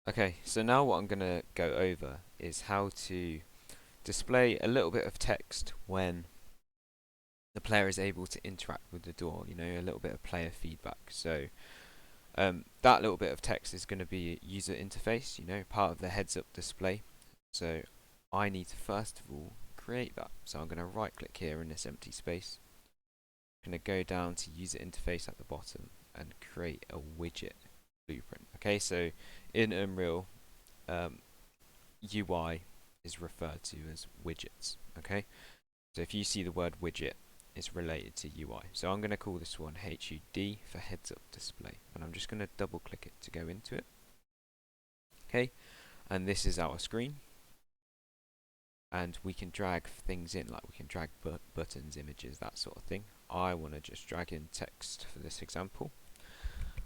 Okay, so now what I'm going to go over is how to display a little bit of text when the player is able to interact with the door, a little bit of player feedback. So that little bit of text is going to be user interface, part of the heads up display. So I need to first of all create that. So I'm going to right click here in this empty space. I'm going to go down to user interface at the bottom and create a widget blueprint. Okay, so in Unreal, UI is referred to as widgets. Okay, so if you see the word widget, it's related to UI. So I'm going to call this one HUD for heads up display, and I'm just going to double click it to go into it. Okay, and this is our screen, and we can drag things in, like we can drag buttons, images, that sort of thing. I want to just drag in text for this example,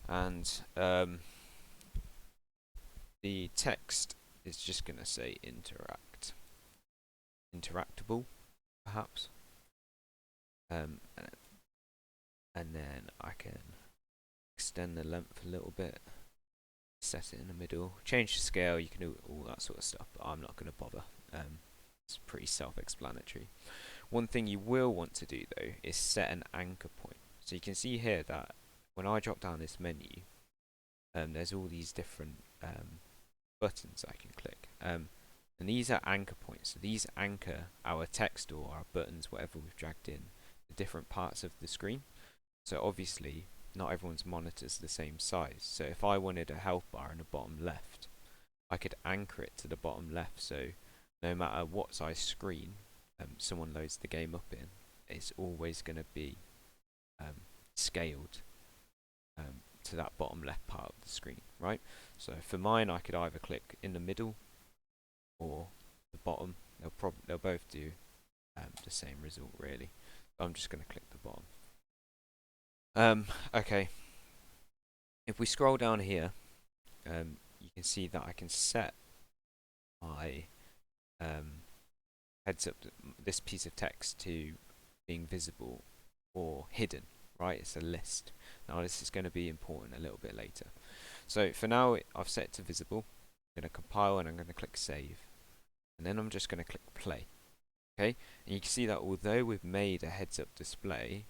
and the text is just going to say interactable, perhaps. Um, and then I can extend the length a little bit, set it in the middle, change the scale. You can do all that sort of stuff, but I'm not going to bother. It's pretty self-explanatory. One thing you will want to do though is set an anchor point. So you can see here that when I drop down this menu, there's all these different buttons I can click. And these are anchor points. So these anchor our text or our buttons, whatever we've dragged in, the different parts of the screen. So obviously, not everyone's monitor's the same size. So if I wanted a health bar in the bottom left, I could anchor it to the bottom left. So no matter what size screen someone loads the game up in, it's always going to be scaled to that bottom left part of the screen, right? So for mine, I could either click in the middle or the bottom. They'll both do the same result really. But I'm just going to click the bottom. Okay. If we scroll down here, you can see that I can set my heads up this piece of text to being visible or hidden, right? It's a list. Now this is going to be important a little bit later. So for now, I've set it to visible. I'm going to compile and I'm going to click save. And then I'm just going to click play. Okay, and you can see that although we've made a heads up display,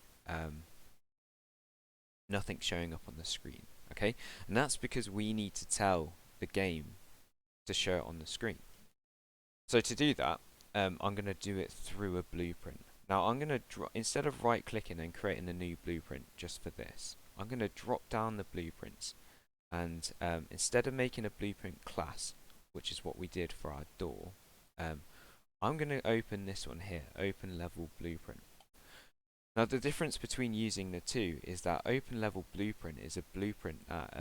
nothing's showing up on the screen. Okay, and that's because we need to tell the game to show it on the screen. So to do that, I'm going to do it through a blueprint. Now I'm going to instead of right clicking and creating a new blueprint just for this, I'm going to drop down the blueprints, and instead of making a blueprint class, which is what we did for our door, I'm going to open this one here, open level blueprint. Now the difference between using the two is that open level blueprint is a blueprint that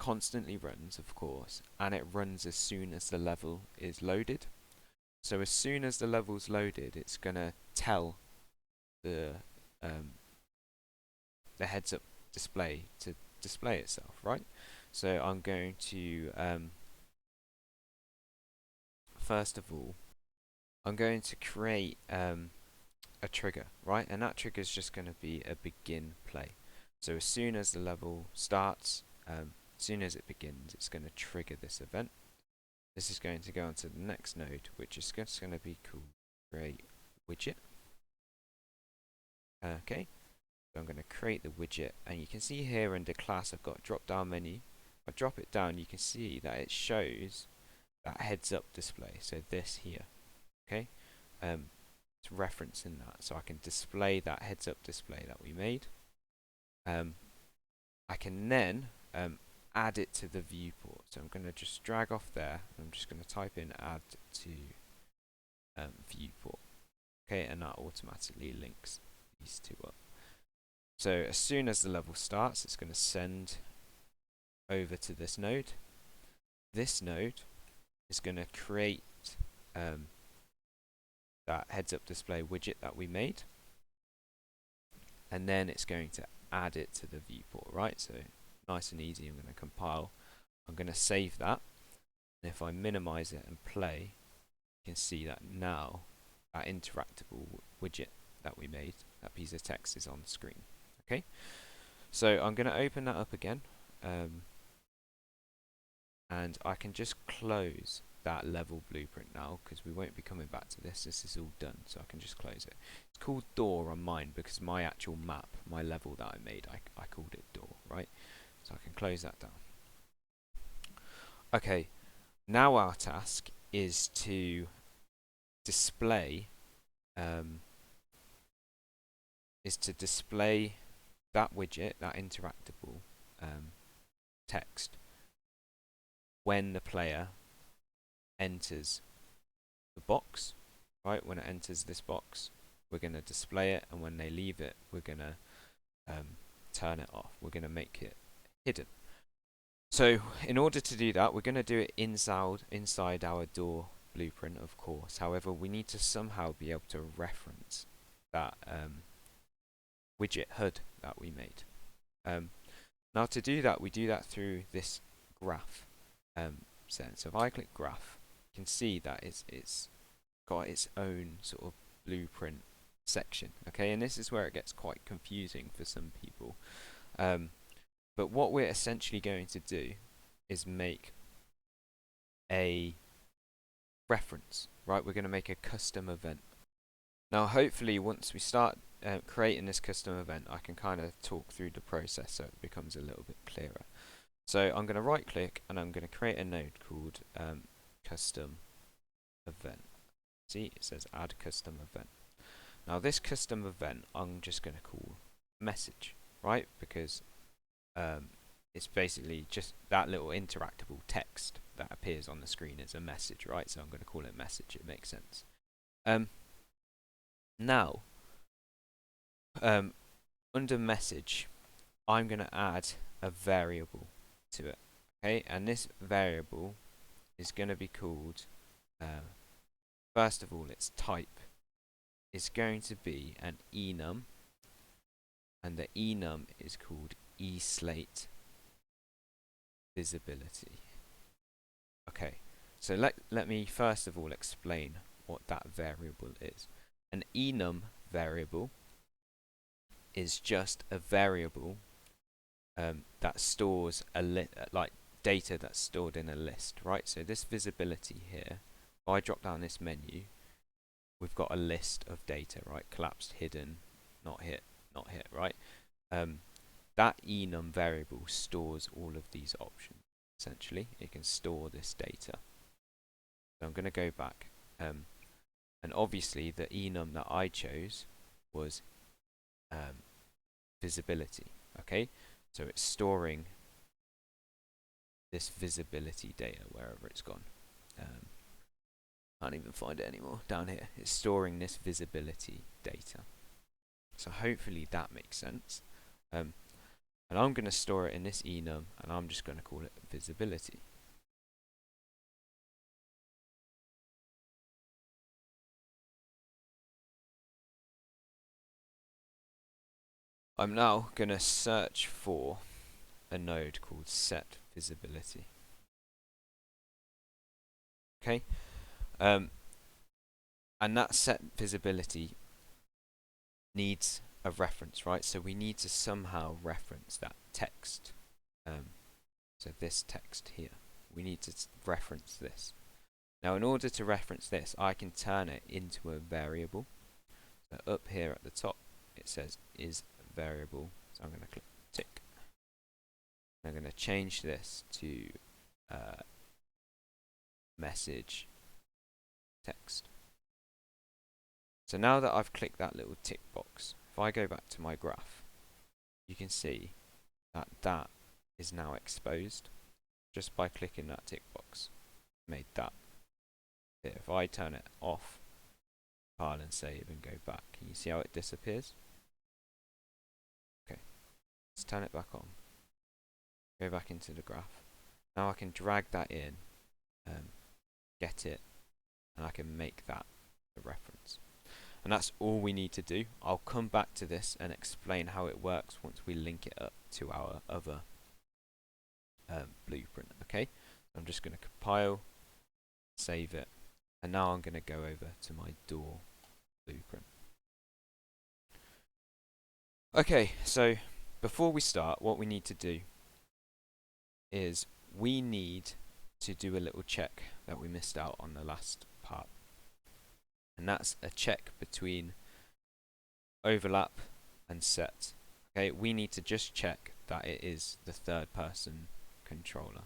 constantly runs, of course, and it runs as soon as the level is loaded. So as soon as the level's loaded, it's gonna tell the heads up display to display itself, right? So I'm going to first of all, I'm going to create a trigger, right? And that trigger is just going to be a begin play. So as soon as the level starts, as soon as it begins, it's going to trigger this event. This is going to go on to the next node, which is just going to be called create widget. Okay, so I'm going to create the widget, and you can see here under class I've got a drop down menu. If I drop it down, you can see that it shows that heads up display, so this here. Okay, it's referencing that, so I can display that heads up display that we made. I can then add it to the viewport. So I'm going to just drag off there. And I'm just going to type in add to viewport. Okay, and that automatically links these two up. So as soon as the level starts, it's going to send over to this node. This node is going to create that heads up display widget that we made. And then it's going to add it to the viewport, right? So nice and easy. I'm going to compile. I'm going to save that. And if I minimize it and play, you can see that now that interactable widget that we made, that piece of text is on the screen. Okay, so I'm going to open that up again. and I can just close that level blueprint now because we won't be coming back to this. This is all done, so I can just close it. It's called door on mine because my actual map, my level that I made, I called it door, right? So I can close that down. Okay, now our task is to display that widget, that interactable text, when the player enters the box, right? When it enters this box, we're going to display it, and when they leave it, we're going to turn it off. We're going to make it hidden. So in order to do that, we're going to do it inside our door blueprint, of course. However, we need to somehow be able to reference that widget HUD that we made. Now to do that, we do that through this graph set. So if I click graph, you can see that it's got its own sort of blueprint section. Okay, and this is where it gets quite confusing for some people. But what we're essentially going to do is make a reference, right? We're going to make a custom event. Now hopefully once we start creating this custom event, I can kind of talk through the process so it becomes a little bit clearer. So I'm going to right click and I'm going to create a node called custom event. See, it says add custom event. Now this custom event I'm just going to call message, right? Because it's basically just that little interactable text that appears on the screen as a message, right? So I'm going to call it message. It makes sense. Now, under message, I'm going to add a variable to it. Okay, and this variable is going to be called, first of all, its type is going to be an enum, and the enum is called eSlate visibility. Okay, so let me first of all explain what that variable is. An enum variable is just a variable that stores like data that's stored in a list, right? So this visibility here, if I drop down this menu, we've got a list of data, right? Collapsed, hidden, not hit, right? That enum variable stores all of these options. Essentially, it can store this data. So I'm going to go back, and obviously the enum that I chose was visibility. Okay, so it's storing this visibility data wherever it's gone. Can't even find it anymore. Down here, it's storing this visibility data. So hopefully that makes sense. And I'm going to store it in this enum, and I'm just going to call it visibility. I'm now going to search for a node called set visibility. Okay, and that set visibility needs a reference, right? So we need to somehow reference that text. So this text here, we need to reference this. Now in order to reference this, I can turn it into a variable. So up here at the top it says is variable, so I'm going to click tick. I'm going to change this to message text. So now that I've clicked that little tick box, if I go back to my graph, you can see that that is now exposed just by clicking that tick box. Made that. If I turn it off, file and save and go back, can you see how it disappears? Okay, let's turn it back on. Go back into the graph. Now I can drag that in, get it, and I can make that a reference. And that's all we need to do. I'll come back to this and explain how it works once we link it up to our other blueprint. Okay, I'm just going to compile, save it, and now I'm going to go over to my door blueprint. Okay, so before we start, what we need to do is we need to do a little check that we missed out on the last part. And that's a check between overlap and set. Okay, we need to just check that it is the third person controller.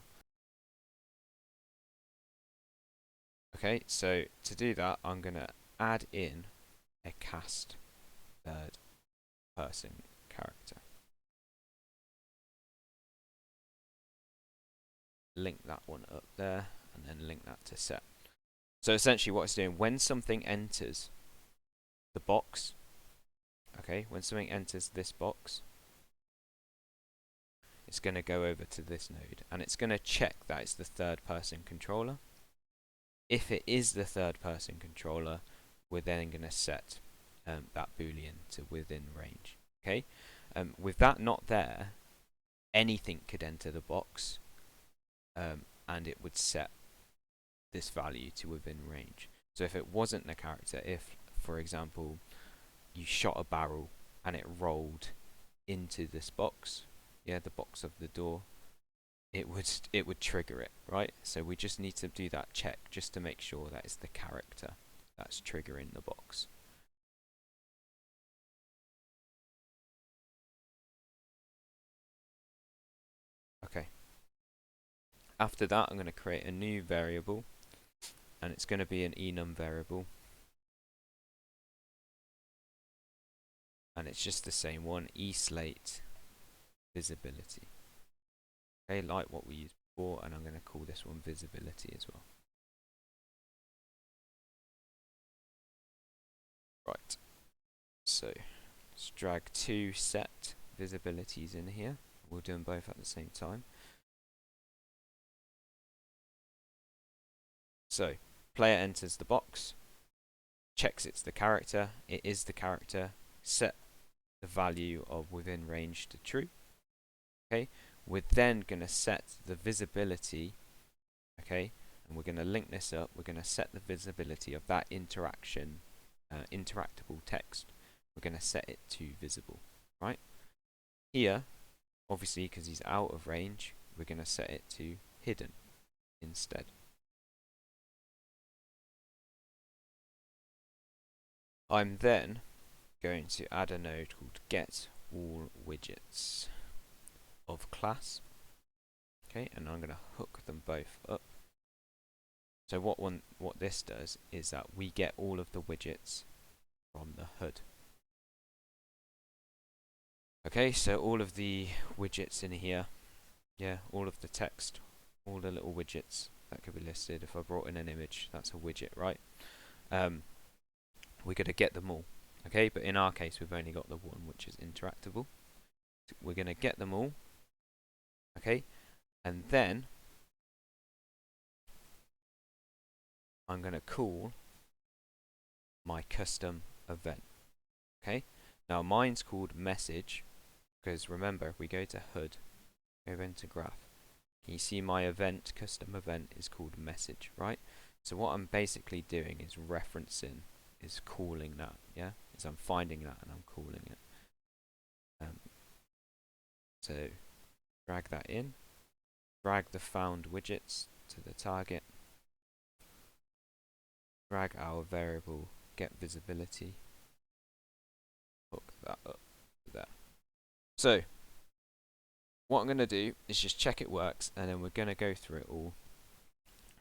Okay, so to do that, I'm going to add in a cast third person character. Link that one up there, and then link that to set. So essentially what it's doing, when something enters the box, okay, when something enters this box, it's going to go over to this node, and it's going to check that it's the third person controller. If it is the third person controller, we're then going to set that boolean to within range. Okay, with that not there, anything could enter the box, and it would set this value to within range. So if it wasn't the character, if for example you shot a barrel and it rolled into this box, yeah, the box of the door, it would trigger it, right? So we just need to do that check just to make sure that it's the character that's triggering the box. Okay. After that, I'm going to create a new variable, and it's going to be an enum variable, and it's just the same one, eSlate visibility. Okay, like what we used before, and I'm going to call this one visibility as well. Right, so let's drag two set visibilities in here. We'll do them both at the same time. So, player enters the box, checks it's the character, it is the character, set the value of within range to true. Okay, we're then going to set the visibility, okay, and we're going to link this up, we're going to set the visibility of that interaction, interactable text, we're going to set it to visible, right? Here, obviously because he's out of range, we're going to set it to hidden instead. I'm then going to add a node called get all widgets of class. Okay, and I'm going to hook them both up. So what this does is that we get all of the widgets from the HUD. Okay, so all of the widgets in here, yeah, all of the text, all the little widgets that could be listed. If I brought in an image, that's a widget, right? We're going to get them all. Okay, but in our case, we've only got the one which is interactable. We're going to get them all. Okay, and then I'm going to call my custom event. Okay, now mine's called message because remember, if we go to HUD, go into graph, you see my event, custom event is called message, right? So what I'm basically doing is referencing, is calling that, yeah? Is I'm finding that and I'm calling it. So drag that in, drag the found widgets to the target, drag our variable get visibility, hook that up there. So what I'm going to do is just check it works, and then we're going to go through it all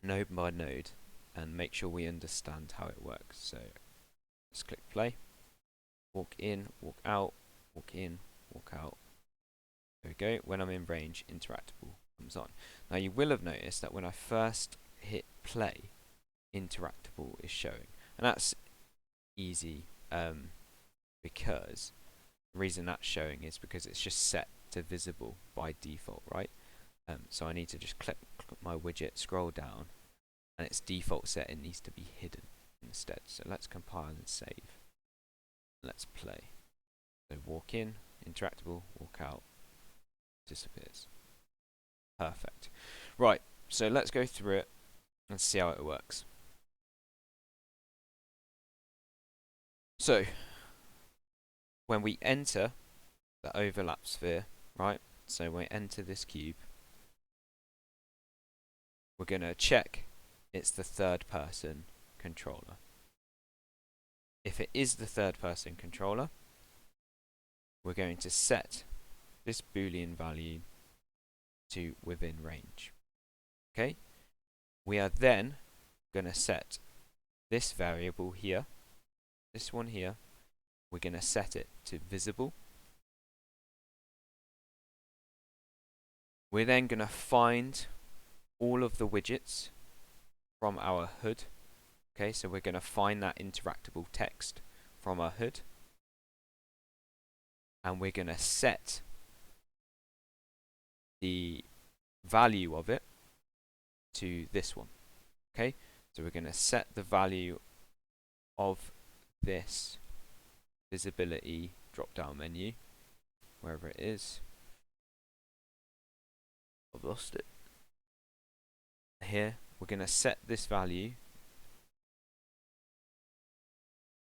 node by node and make sure we understand how it works. So let's click play, walk in, walk out, walk in, walk out. There we go. When I'm in range, interactable comes on. Now you will have noticed that when I first hit play, interactable is showing, and that's easy because the reason that's showing is because it's just set to visible by default, right? So I need to just click my widget, scroll down, and its default setting needs to be hidden instead. So let's compile and save. Let's play. So walk in, interactable, walk out, disappears. Perfect. Right, so let's go through it and see how it works. So when we enter the overlap sphere, right? So we enter this cube, we're going to check it's the third person controller. If it is the third person controller, we're going to set this Boolean value to within range. Okay? We are then going to set this variable here, this one here, we're going to set it to visible. We're then going to find all of the widgets from our HUD. Okay, so we're going to find that interactable text from our HUD. And we're going to set the value of it to this one. Okay, so we're going to set the value of this visibility drop down menu, wherever it is. I've lost it. Here, we're going to set this value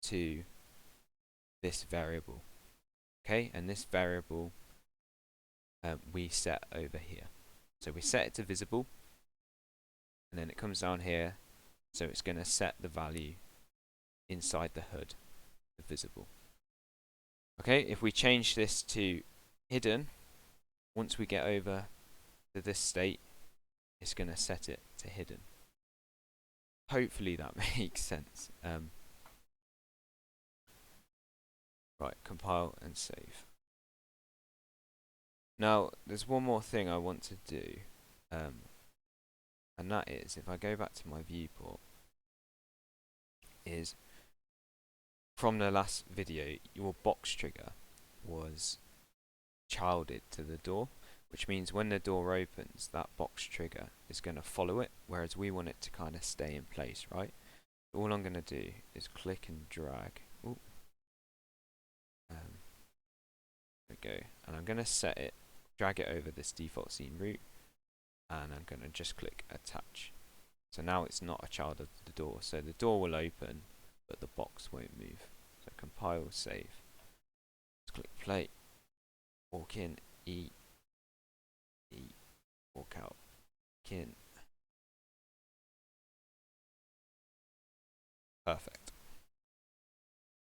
to this variable. Okay, and this variable we set over here. So we set it to visible, and then it comes down here, so it's going to set the value inside the HUD to visible. Okay, if we change this to hidden, once we get over to this state, it's going to set it to hidden. Hopefully that makes sense. Right, compile and save. Now, there's one more thing I want to do, and that is, if I go back to my viewport, is from the last video, your box trigger was childed to the door, which means when the door opens, that box trigger is going to follow it, whereas we want it to kind of stay in place, right? All I'm going to do is click and drag. Ooh. There we go, and I'm going to set it, drag it over this default scene route, and I'm going to just click attach. So now it's not a child of the door, so the door will open, but the box won't move. So compile, save. Let's click play. Walk in, E, walk out, in. Perfect.